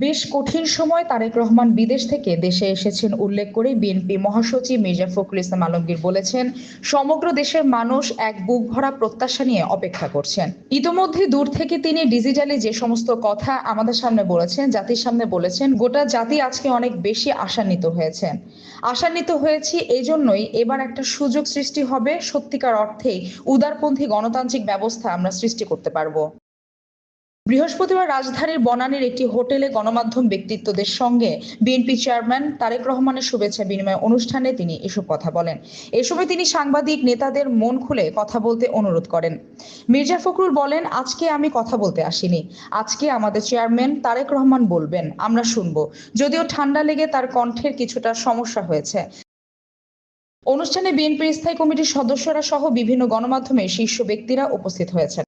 বেশ কঠিন সময় তারেক রহমান বিদেশ থেকে দেশে এসেছেন উল্লেখ করে বিএনপি মহাসচিব মির্জা ফখরুল ইসলাম আলমগীর বলেছেন, সমগ্র দেশের মানুষ এক বুক ভরা প্রত্যাশা নিয়ে অপেক্ষা করছেন। ইতোমধ্যে দূর থেকে তিনি ডিজিটালি যে সমস্ত কথা আমাদের সামনে বলেছেন, জাতির সামনে বলেছেন, গোটা জাতি আজকে অনেক বেশি আশান্বিত হয়েছি। এই জন্যই এবার একটা সুযোগ সৃষ্টি হবে, সত্যিকার অর্থেই উদারপন্থী গণতান্ত্রিক ব্যবস্থা আমরা সৃষ্টি করতে পারবো। বৃহস্পতিবার রাজধানীর বনানীর একটি হোটেলে গণমাধ্যম ব্যক্তিত্বদের সঙ্গে বিএনপি চেয়ারম্যান তারেক রহমানের শুভেচ্ছা বিনিময় অনুষ্ঠানে তিনি এসব কথা বলেন। এ সময় তিনি সাংবাদিক নেতাদের মন খুলে কথা বলতে অনুরোধ করেন। মির্জা ফখরুল বলেন, আজকে আমি কথা বলতে আসিনি, আজকে আমাদের চেয়ারম্যান তারেক রহমান বলবেন, আমরা শুনবো। যদিও ঠান্ডা লেগে তার কণ্ঠের কিছুটা সমস্যা হয়েছে। অনুষ্ঠানে বিএনপির স্থায়ী কমিটির সদস্যরা সহ বিভিন্ন গণমাধ্যমের শীর্ষ ব্যক্তিরা উপস্থিত হয়েছেন।